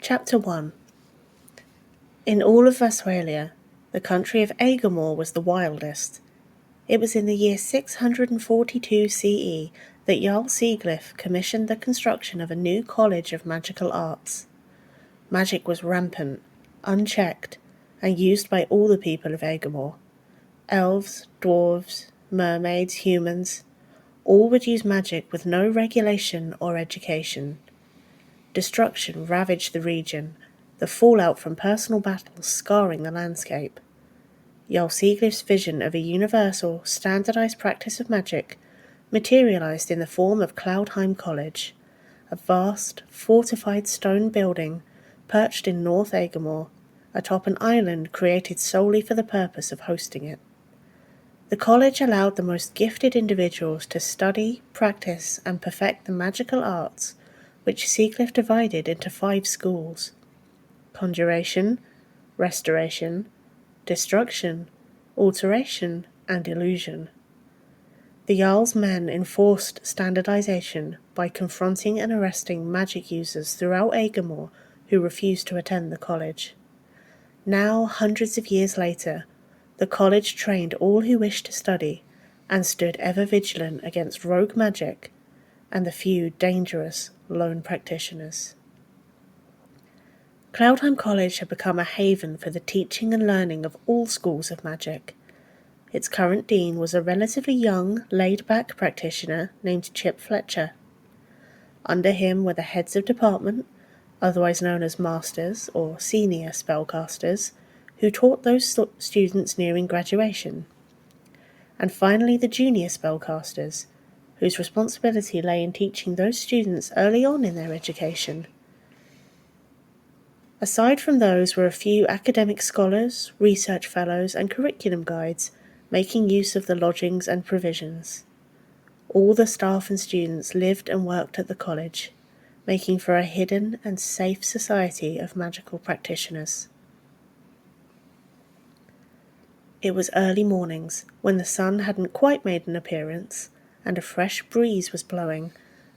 Chapter 1. In all of Westphalia, the country of Aegomor was the wildest. It was in the year 642 CE that Jarl Sigurd commissioned the construction of a new college of magical arts. Magic was rampant, unchecked, and used by all the people of Aegomor. Elves, dwarves, mermaids, humans, all would use magic with no regulation or education. Destruction ravaged the region, the fallout from personal battles scarring the landscape. Jarl Sigurd's vision of a universal, standardized practice of magic materialized in the form of Cloudheim College, a vast, fortified stone building perched in North Aegomor, atop an island created solely for the purpose of hosting it. The college allowed the most gifted individuals to study, practice, and perfect the magical arts, which Sigurd divided into 5 schools: conjuration, restoration, destruction, alteration, and illusion. The Jarl's men enforced standardization by confronting and arresting magic users throughout Aegomor who refused to attend the college. Now, hundreds of years later, the college trained all who wished to study and stood ever vigilant against rogue magic and the few dangerous lone practitioners. Cloudheim College had become a haven for the teaching and learning of all schools of magic. Its current dean was a relatively young, laid-back practitioner named Chip Fletcher. Under him were the heads of department, otherwise known as masters or senior spellcasters, who taught those students nearing graduation. And finally the junior spellcasters, whose responsibility lay in teaching those students early on in their education. Aside from those were a few academic scholars, research fellows, and curriculum guides making use of the lodgings and provisions. All the staff and students lived and worked at the college, making for a hidden and safe society of magical practitioners. It was early mornings, when the sun hadn't quite made an appearance, and a fresh breeze was blowing,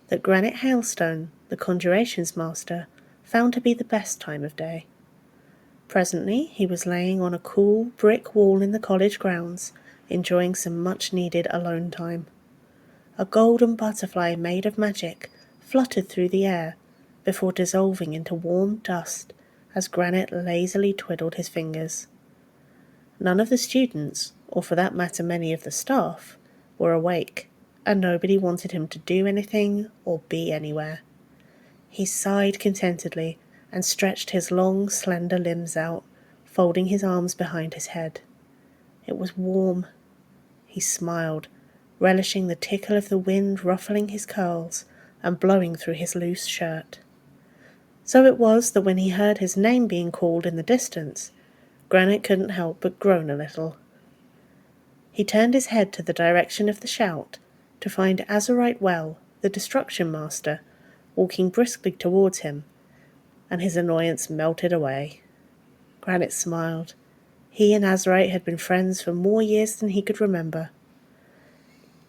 that Granite Hailstone, the conjurations master, found to be the best time of day. Presently he was laying on a cool brick wall in the college grounds, enjoying some much-needed alone time. A golden butterfly made of magic fluttered through the air, before dissolving into warm dust as Granite lazily twiddled his fingers. None of the students, or for that matter many of the staff, were awake, and nobody wanted him to do anything or be anywhere. He sighed contentedly and stretched his long, slender limbs out, folding his arms behind his head. It was warm. He smiled, relishing the tickle of the wind ruffling his curls and blowing through his loose shirt. So it was that when he heard his name being called in the distance, Granite couldn't help but groan a little. He turned his head to the direction of the shout to find Azurite Well, the destruction master, walking briskly towards him, and his annoyance melted away. Granite smiled. He and Azurite had been friends for more years than he could remember.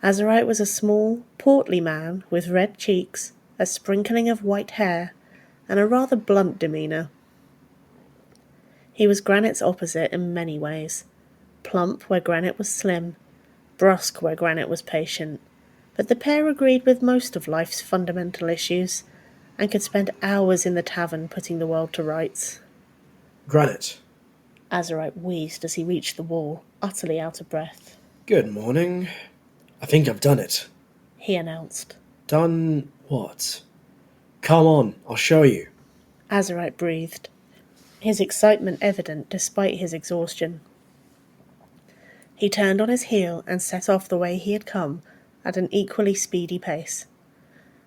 Azurite was a small, portly man with red cheeks, a sprinkling of white hair, and a rather blunt demeanour. He was Granite's opposite in many ways. Plump where Granite was slim, brusque where Granite was patient, but the pair agreed with most of life's fundamental issues, and could spend hours in the tavern putting the world to rights. Granite. Azurite wheezed as he reached the wall, utterly out of breath. Good morning. I think I've done it. He announced. Done what? Come on, I'll show you. Azurite breathed, his excitement evident despite his exhaustion. He turned on his heel and set off the way he had come, at an equally speedy pace.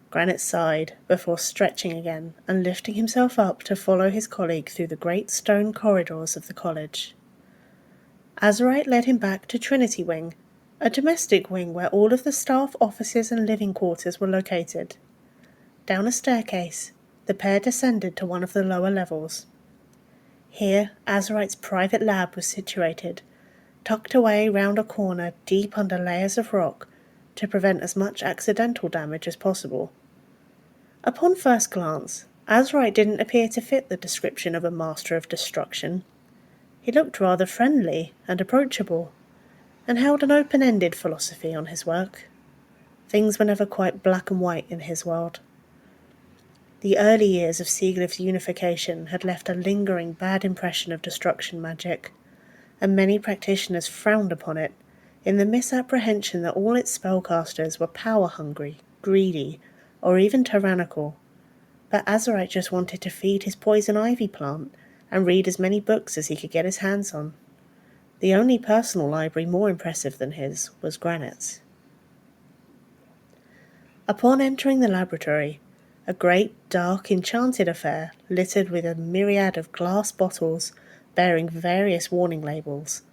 Granite sighed before stretching again and lifting himself up to follow his colleague through the great stone corridors of the college. Azurite led him back to Trinity Wing, a domestic wing where all of the staff offices and living quarters were located. Down a staircase, the pair descended to one of the lower levels. Here, Azurite's private lab was situated, tucked away round a corner deep under layers of rock to prevent as much accidental damage as possible. Upon first glance, Azurite didn't appear to fit the description of a master of destruction. He looked rather friendly and approachable, and held an open-ended philosophy on his work. Things were never quite black and white in his world. The early years of Sieglif's unification had left a lingering bad impression of destruction magic, and many practitioners frowned upon it in the misapprehension that all its spellcasters were power-hungry, greedy, or even tyrannical. But Azurite just wanted to feed his poison ivy plant and read as many books as he could get his hands on. The only personal library more impressive than his was Granite's. Upon entering the laboratory, a great, dark, enchanted affair littered with a myriad of glass bottles bearing various warning labels,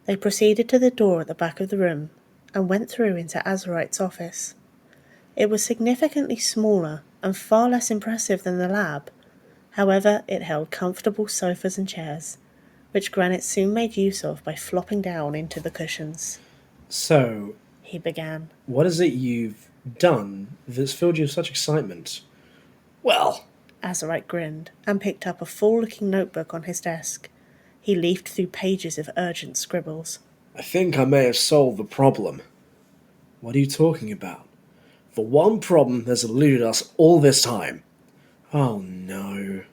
they proceeded to the door at the back of the room and went through into Azurite's office. It was significantly smaller and far less impressive than the lab. However, it held comfortable sofas and chairs, which Granite soon made use of by flopping down into the cushions. So, He began. what is it you've done that's filled you with such excitement? Well, Azurite grinned and picked up a full-looking notebook on his desk. He leafed through pages of urgent scribbles. I think I may have solved the problem. What are you talking about? The one problem that's eluded us all this time. Oh no.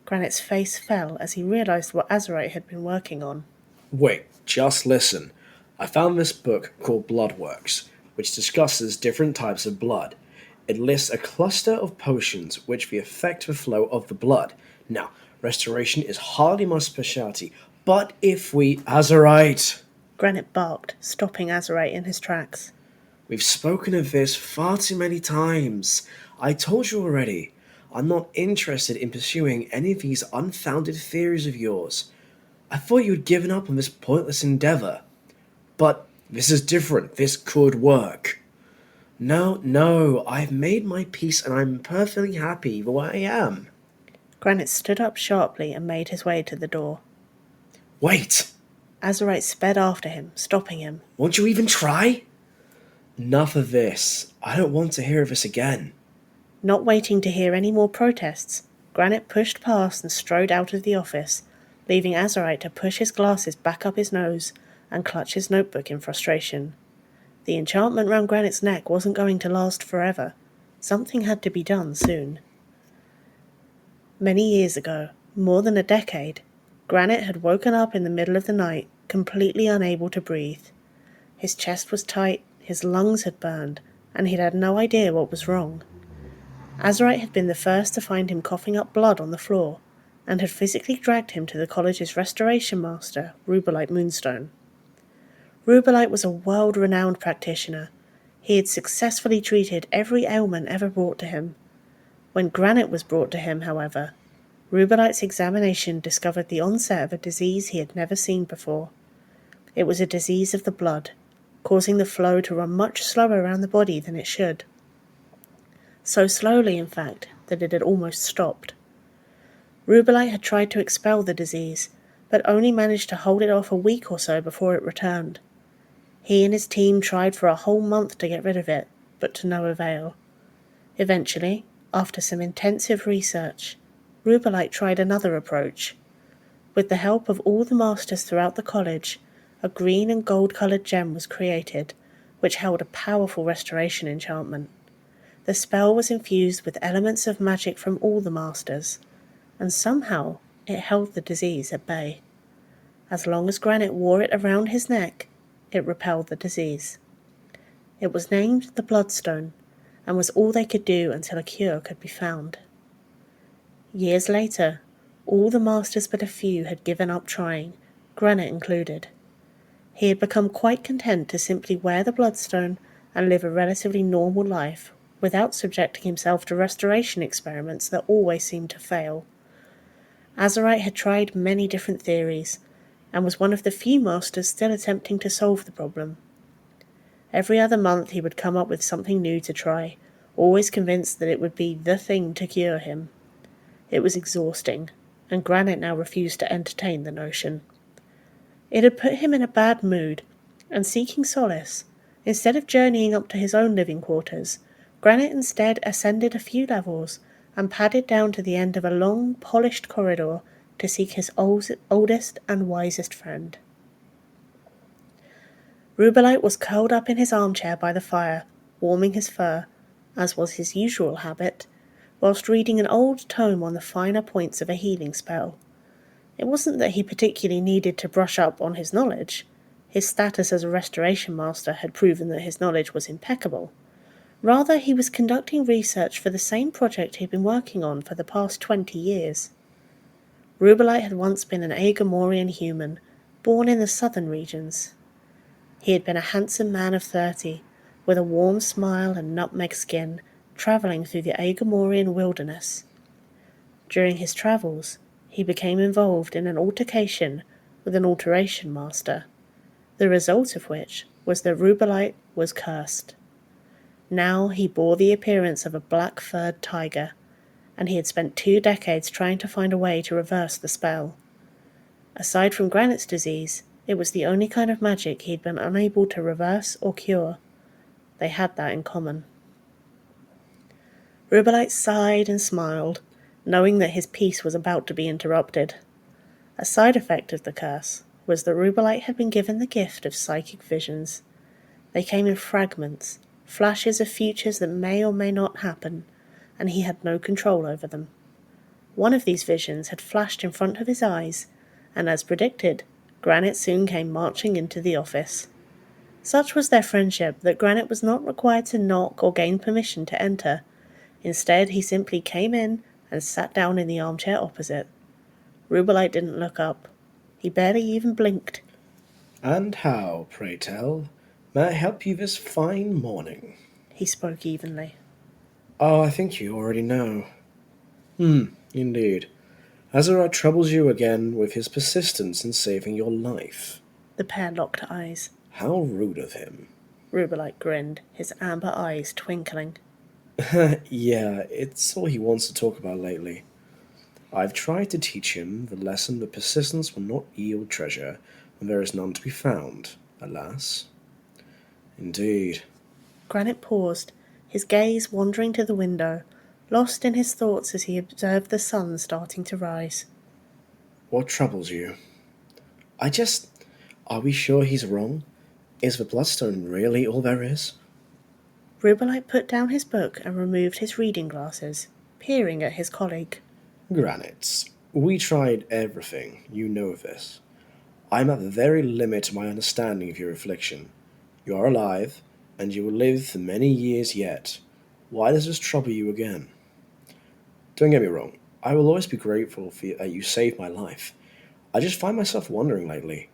Granite's face fell as he realized what Azurite had been working on. Wait, just listen. I found this book called Bloodworks, which discusses different types of blood. It lists a cluster of potions which affect the flow of the blood. Now, restoration is hardly my specialty, but if we... Azurite! Granite barked, stopping Azurite in his tracks. We've spoken of this far too many times. I told you already. I'm not interested in pursuing any of these unfounded theories of yours. I thought you had given up on this pointless endeavor. But this is different. This could work. No, I've made my peace and I'm perfectly happy the way I am. Granite stood up sharply and made his way to the door. Wait! Azurite sped after him, stopping him. Won't you even try? Enough of this. I don't want to hear of this again. Not waiting to hear any more protests, Granite pushed past and strode out of the office, leaving Azurite to push his glasses back up his nose and clutch his notebook in frustration. The enchantment round Granite's neck wasn't going to last forever. Something had to be done soon. Many years ago, more than a decade, Granite had woken up in the middle of the night, completely unable to breathe. His chest was tight, his lungs had burned, and he'd had no idea what was wrong. Azurite had been the first to find him coughing up blood on the floor, and had physically dragged him to the college's restoration master, Rubelite Moonstone. Rubelite was a world-renowned practitioner. He had successfully treated every ailment ever brought to him. When Granite was brought to him, however, Rubelite's examination discovered the onset of a disease he had never seen before. It was a disease of the blood, causing the flow to run much slower around the body than it should. So slowly, in fact, that it had almost stopped. Rubelite had tried to expel the disease, but only managed to hold it off a week or so before it returned. He and his team tried for a whole month to get rid of it, but to no avail. Eventually, after some intensive research, Rubelite tried another approach. With the help of all the masters throughout the college, a green and gold-coloured gem was created, which held a powerful restoration enchantment. The spell was infused with elements of magic from all the masters, and somehow it held the disease at bay. As long as Granite wore it around his neck, it repelled the disease. It was named the Bloodstone, and was all they could do until a cure could be found. Years later, all the masters but a few had given up trying, Granite included. He had become quite content to simply wear the Bloodstone and live a relatively normal life, without subjecting himself to restoration experiments that always seemed to fail. Azurite had tried many different theories, and was one of the few masters still attempting to solve the problem. Every other month he would come up with something new to try, always convinced that it would be the thing to cure him. It was exhausting, and Granite now refused to entertain the notion. It had put him in a bad mood, and seeking solace, instead of journeying up to his own living quarters, Granite instead ascended a few levels and padded down to the end of a long, polished corridor to seek his oldest and wisest friend. Rubelite was curled up in his armchair by the fire, warming his fur, as was his usual habit, whilst reading an old tome on the finer points of a healing spell. It wasn't that he particularly needed to brush up on his knowledge. His status as a restoration master had proven that his knowledge was impeccable. Rather, he was conducting research for the same project he'd been working on for the past 20 years. Rubelite had once been an Agamorian human, born in the southern regions. He had been a handsome man of 30, with a warm smile and nutmeg skin, travelling through the Agamorian wilderness. During his travels, he became involved in an altercation with an alteration master, the result of which was that Rubelite was cursed. Now he bore the appearance of a black-furred tiger, and he had spent 2 decades trying to find a way to reverse the spell. Aside from Granite's disease, it was the only kind of magic he'd been unable to reverse or cure. They had that in common. Rubelite sighed and smiled, knowing that his peace was about to be interrupted. A side effect of the curse was that Rubelite had been given the gift of psychic visions. They came in fragments, flashes of futures that may or may not happen, and he had no control over them. One of these visions had flashed in front of his eyes, and as predicted, Granite soon came marching into the office. Such was their friendship that Granite was not required to knock or gain permission to enter. Instead, he simply came in and sat down in the armchair opposite. Rubelite didn't look up. He barely even blinked. "And how, pray tell, may I help you this fine morning?" He spoke evenly. "Oh, I think you already know." Indeed. Azurite troubles you again with his persistence in saving your life." The pair locked eyes. "How rude of him." Rubelite grinned, his amber eyes twinkling. Yeah, it's all he wants to talk about lately. I've tried to teach him the lesson that persistence will not yield treasure when there is none to be found, alas. Indeed. Granite paused, his gaze wandering to the window, lost in his thoughts as he observed the sun starting to rise. What troubles you? Are we sure he's wrong? Is the Bloodstone really all there is? Rubelite put down his book and removed his reading glasses, peering at his colleague. Granites, we tried everything, you know this. I'm at the very limit of my understanding of your affliction. You are alive, and you will live for many years yet. Why does this trouble you again? Don't get me wrong, I will always be grateful that you saved my life. I just find myself wondering lately,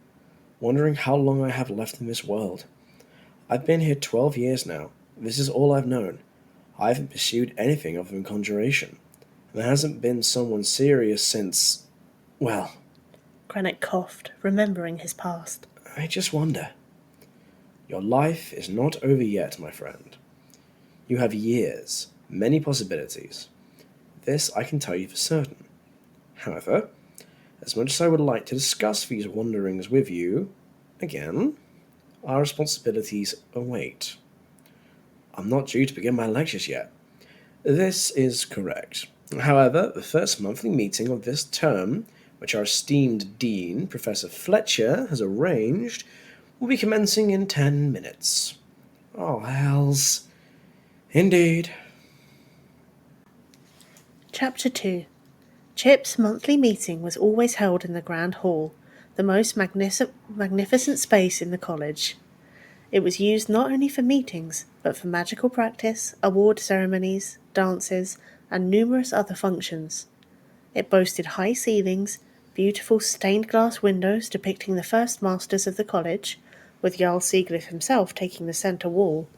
wondering how long I have left in this world. I've been here 12 years now. This is all I've known. I haven't pursued anything other than conjuration. There hasn't been someone serious since, well... Granite coughed, remembering his past. I just wonder. Your life is not over yet, my friend. You have years, many possibilities. This I can tell you for certain. However, as much as I would like to discuss these wanderings with you, again, our responsibilities await. I'm not due to begin my lectures yet. This is correct. However, the first monthly meeting of this term, which our esteemed Dean, Professor Fletcher, has arranged, will be commencing in 10 minutes. Oh, hells. Indeed. Chapter 2. Chip's monthly meeting was always held in the Grand Hall, the most magnificent space in the college. It was used not only for meetings, but for magical practice, award ceremonies, dances, and numerous other functions. It boasted high ceilings, beautiful stained glass windows depicting the first masters of the college, with Jarl Sieglif himself taking the centre wall,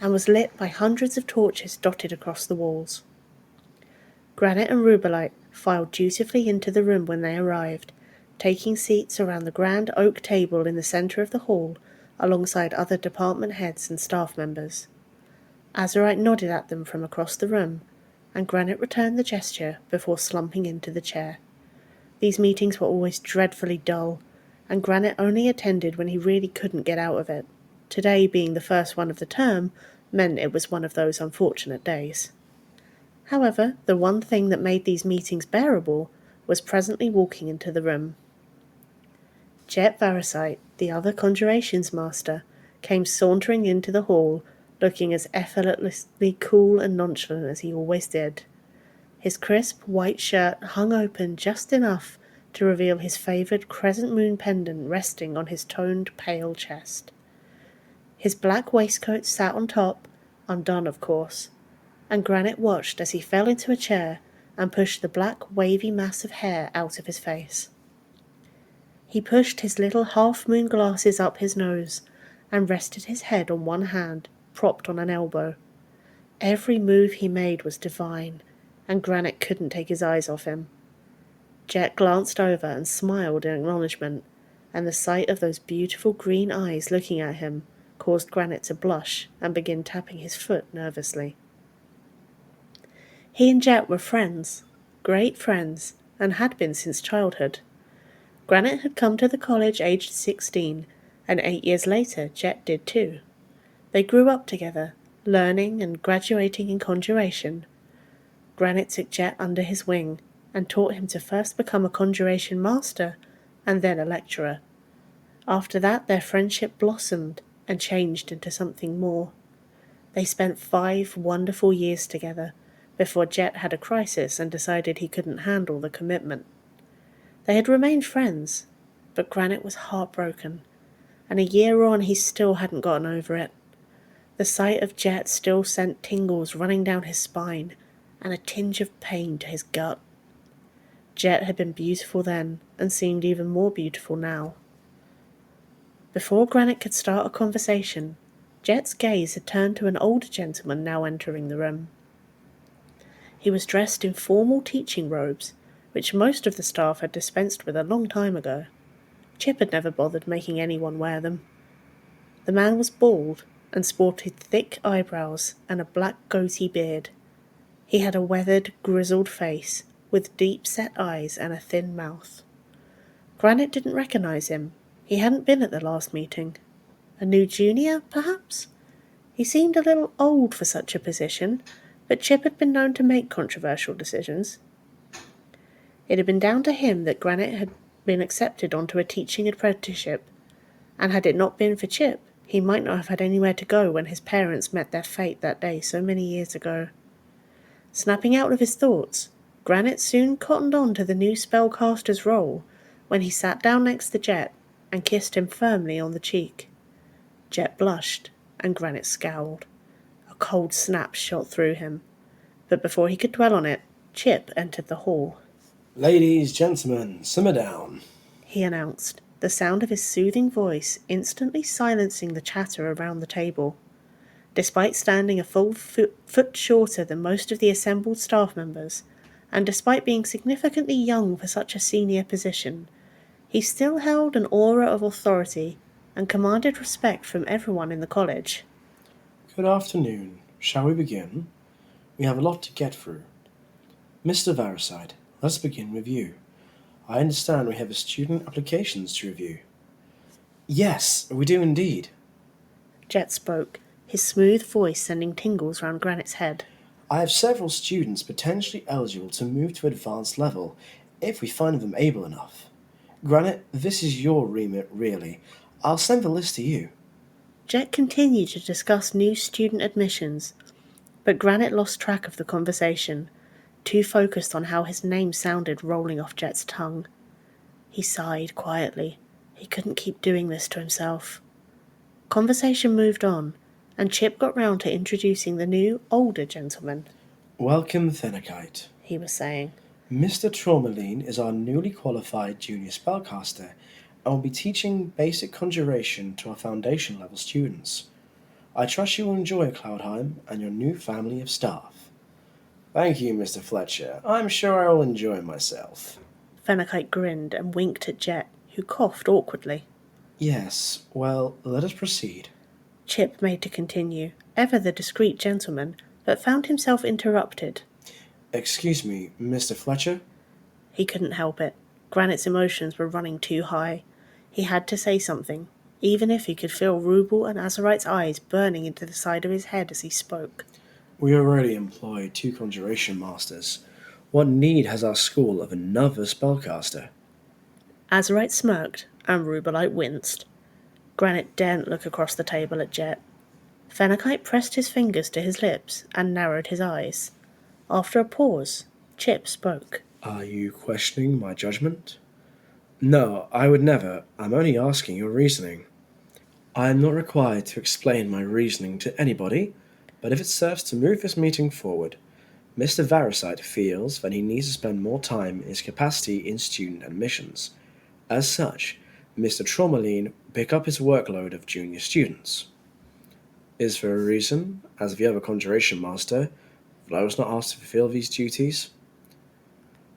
and was lit by hundreds of torches dotted across the walls. Granite and Rubelite filed dutifully into the room when they arrived, taking seats around the grand oak table in the centre of the hall, alongside other department heads and staff members. Azurite nodded at them from across the room, and Granite returned the gesture before slumping into the chair. These meetings were always dreadfully dull, and Granite only attended when he really couldn't get out of it. Today, being the first one of the term, meant it was one of those unfortunate days. However, the one thing that made these meetings bearable was presently walking into the room. Jet Varasite, the other conjurations master, came sauntering into the hall, looking as effortlessly cool and nonchalant as he always did. His crisp white shirt hung open just enough to reveal his favoured crescent moon pendant resting on his toned pale chest. His black waistcoat sat on top, undone of course, and Granite watched as he fell into a chair and pushed the black wavy mass of hair out of his face. He pushed his little half-moon glasses up his nose and rested his head on one hand, propped on an elbow. Every move he made was divine, and Granite couldn't take his eyes off him. Jet glanced over and smiled in acknowledgement, and the sight of those beautiful green eyes looking at him caused Granite to blush and begin tapping his foot nervously. He and Jet were friends, great friends, and had been since childhood. Granite had come to the college aged 16, and 8 years later Jet did too. They grew up together, learning and graduating in conjuration. Granite took Jet under his wing and taught him to first become a conjuration master and then a lecturer. After that their friendship blossomed and changed into something more. They spent 5 wonderful years together before Jet had a crisis and decided he couldn't handle the commitment. They had remained friends, but Granite was heartbroken, and a year on he still hadn't gotten over it. The sight of Jet still sent tingles running down his spine and a tinge of pain to his gut. Jet had been beautiful then and seemed even more beautiful now. Before Granite could start a conversation, Jet's gaze had turned to an older gentleman now entering the room. He was dressed in formal teaching robes, which most of the staff had dispensed with a long time ago. Chip had never bothered making anyone wear them. The man was bald and sported thick eyebrows and a black goatee beard. He had a weathered, grizzled face with deep-set eyes and a thin mouth. Granite didn't recognize him. He hadn't been at the last meeting. A new junior, perhaps? He seemed a little old for such a position, but Chip had been known to make controversial decisions. It had been down to him that Granite had been accepted onto a teaching apprenticeship, and had it not been for Chip, he might not have had anywhere to go when his parents met their fate that day so many years ago. Snapping out of his thoughts, Granite soon cottoned on to the new spellcaster's role when he sat down next to Jet and kissed him firmly on the cheek. Jet blushed, and Granite scowled. A cold snap shot through him, but before he could dwell on it, Chip entered the hall. Ladies, gentlemen, simmer down, He announced, the sound of his soothing voice instantly silencing the chatter around the table. Despite standing a full foot shorter than most of the assembled staff members, and despite being significantly young for such a senior position, he still held an aura of authority and commanded respect from everyone in the college. Good afternoon. Shall we begin? We have a lot to get through. Mr. Varasite, let's begin with you. I understand we have student applications to review. Yes, we do indeed. Jet spoke, his smooth voice sending tingles round Granite's head. I have several students potentially eligible to move to advanced level if we find them able enough. Granite, this is your remit, really. I'll send the list to you. Jet continued to discuss new student admissions, but Granite lost track of the conversation, too focused on how his name sounded rolling off Jet's tongue. He sighed quietly. He couldn't keep doing this to himself. Conversation moved on, and Chip got round to introducing the new, older gentleman. Welcome, Thenakite, he was saying. Mr. Tourmaline is our newly qualified junior spellcaster and will be teaching basic conjuration to our foundation level students. I trust you will enjoy Cloudheim and your new family of staff. Thank you, Mr. Fletcher. I'm sure I will enjoy myself. Thenakite grinned and winked at Jet, who coughed awkwardly. Yes, well, let us proceed. Chip made to continue, ever the discreet gentleman, but found himself interrupted. Excuse me, Mr. Fletcher? He couldn't help it. Granite's emotions were running too high. He had to say something, even if he could feel Rubel and Azurite's eyes burning into the side of his head as he spoke. We already employ 2 conjuration masters. What need has our school of another spellcaster? Azurite smirked, and Rubelite winced. Granite daren't look across the table at Jet. Fenakite pressed his fingers to his lips and narrowed his eyes. After a pause, Chip spoke. Are you questioning my judgment? No, I would never. I'm only asking your reasoning. I am not required to explain my reasoning to anybody, but if it serves to move this meeting forward, Mr. Varasite feels that he needs to spend more time in his capacity in student admissions. As such, Mr. Tromaline will pick up his workload of junior students. Is there a reason, as the other conjuration master, that I was not asked to fulfill these duties?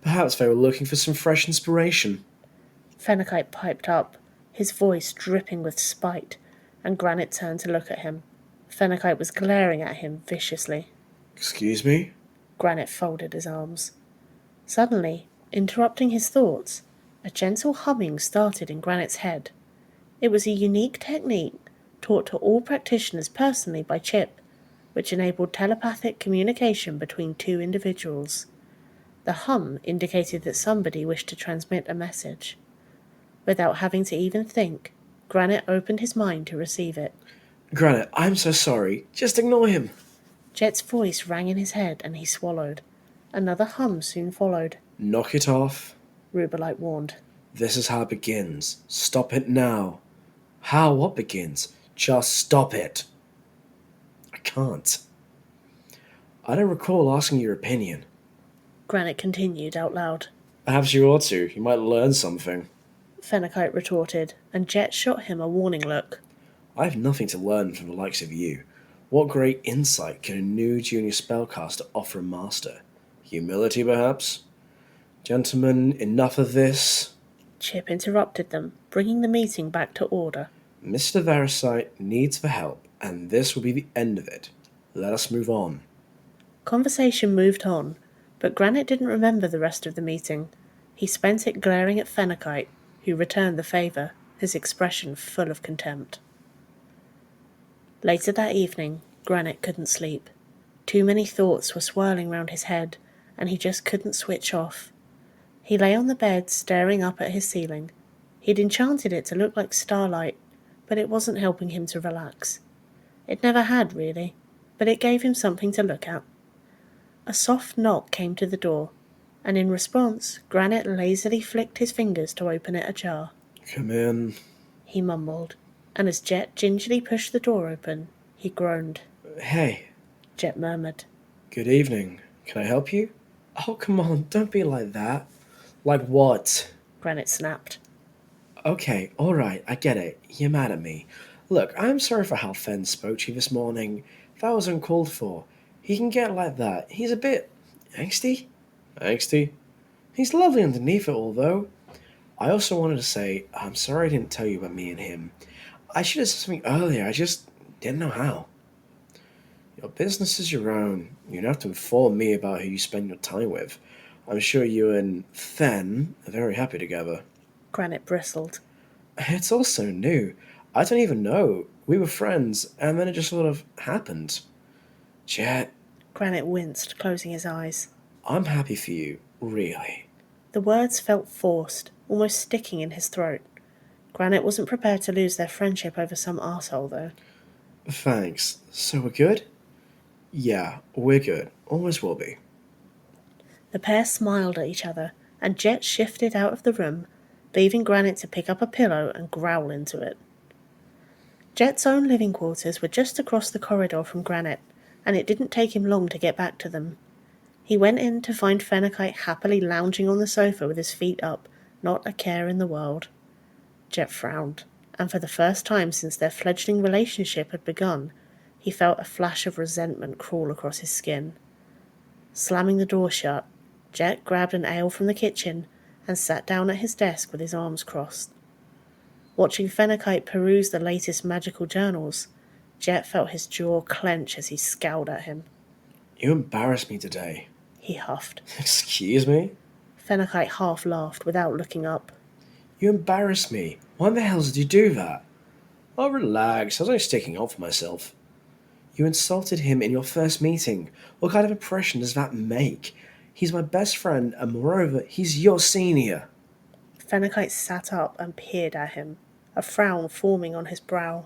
Perhaps they were looking for some fresh inspiration. Fenakite piped up, his voice dripping with spite, and Granite turned to look at him. Fenakite was glaring at him viciously. Excuse me? Granite folded his arms. Suddenly, interrupting his thoughts, a gentle humming started in Granite's head. It was a unique technique taught to all practitioners personally by Chip, which enabled telepathic communication between 2 individuals. The hum indicated that somebody wished to transmit a message. Without having to even think, Granite opened his mind to receive it. Granite, I'm so sorry. Just ignore him. Jet's voice rang in his head and he swallowed. Another hum soon followed. Knock it off. Rubelite warned. This is how it begins. Stop it now. How what begins? Just stop it. I can't. I don't recall asking your opinion. Granite continued out loud. Perhaps you ought to. You might learn something. Fenakite retorted, and Jet shot him a warning look. I have nothing to learn from the likes of you. What great insight can a new junior spellcaster offer a master? Humility, perhaps? Gentlemen, enough of this. Chip interrupted them, bringing the meeting back to order. Mr. Varasite needs the help, and this will be the end of it. Let us move on. Conversation moved on, but Granite didn't remember the rest of the meeting. He spent it glaring at Fenakite, who returned the favour, his expression full of contempt. Later that evening, Granite couldn't sleep. Too many thoughts were swirling round his head, and he just couldn't switch off. He lay on the bed, staring up at his ceiling. He'd enchanted it to look like starlight, but it wasn't helping him to relax. It never had, really, but it gave him something to look at. A soft knock came to the door, and in response, Granite lazily flicked his fingers to open it ajar. Come in. He mumbled, and as Jet gingerly pushed the door open, he groaned. Hey. Jet murmured. Good evening. Can I help you? Oh, come on, don't be like that. Like what? Granite snapped. Okay, alright, I get it. You're mad at me. Look, I'm sorry for how Fen spoke to you this morning. That was uncalled for. He can get like that. He's a bit angsty. Angsty? He's lovely underneath it all, though. I also wanted to say, I'm sorry I didn't tell you about me and him. I should have said something earlier, I just didn't know how. Your business is your own. You don't have to inform me about who you spend your time with. I'm sure you and Fen are very happy together. Granite bristled. It's all so new. I don't even know. We were friends, and then it just sort of happened. Jet. Granite winced, closing his eyes. I'm happy for you, really. The words felt forced, almost sticking in his throat. Granite wasn't prepared to lose their friendship over some arsehole, though. Thanks. So we're good? Yeah, we're good. Almost will be. The pair smiled at each other, and Jet shifted out of the room, leaving Granite to pick up a pillow and growl into it. Jet's own living quarters were just across the corridor from Granite, and it didn't take him long to get back to them. He went in to find Fenakite happily lounging on the sofa with his feet up, not a care in the world. Jet frowned, and for the first time since their fledgling relationship had begun, he felt a flash of resentment crawl across his skin. Slamming the door shut, Jet grabbed an ale from the kitchen and sat down at his desk with his arms crossed. Watching Fenakite peruse the latest magical journals, Jet felt his jaw clench as he scowled at him. You embarrassed me today. He huffed. Excuse me? Fenakite half laughed without looking up. You embarrassed me. Why the hell did you do that? Oh, relax. I was only sticking up for myself. You insulted him in your first meeting. What kind of impression does that make? He's my best friend, and moreover, he's your senior. Fennecyte sat up and peered at him, a frown forming on his brow.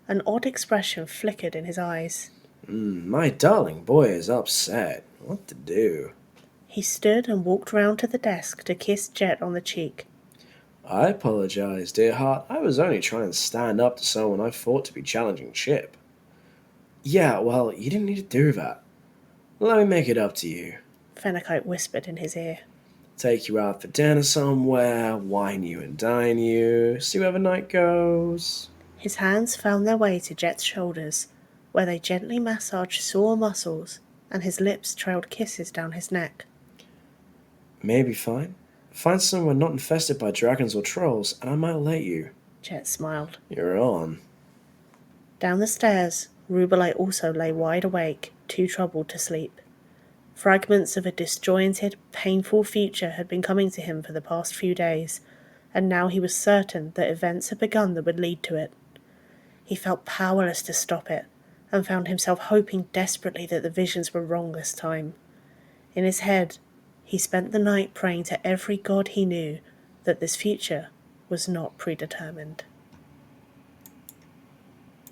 An odd expression flickered in his eyes. My darling boy is upset. What to do? He stood and walked round to the desk to kiss Jet on the cheek. I apologize, dear heart. I was only trying to stand up to someone I thought to be challenging Chip. Yeah, well, you didn't need to do that. Let me make it up to you. Fennecyte whispered in his ear. Take you out for dinner somewhere, wine you and dine you, see where the night goes. His hands found their way to Jet's shoulders, where they gently massaged sore muscles, and his lips trailed kisses down his neck. Maybe fine. Find somewhere not infested by dragons or trolls, and I might let you. Jet smiled. You're on. Down the stairs, Rubelite also lay wide awake, too troubled to sleep. Fragments of a disjointed, painful future had been coming to him for the past few days, and now he was certain that events had begun that would lead to it. He felt powerless to stop it, and found himself hoping desperately that the visions were wrong this time. In his head, he spent the night praying to every god he knew that this future was not predetermined.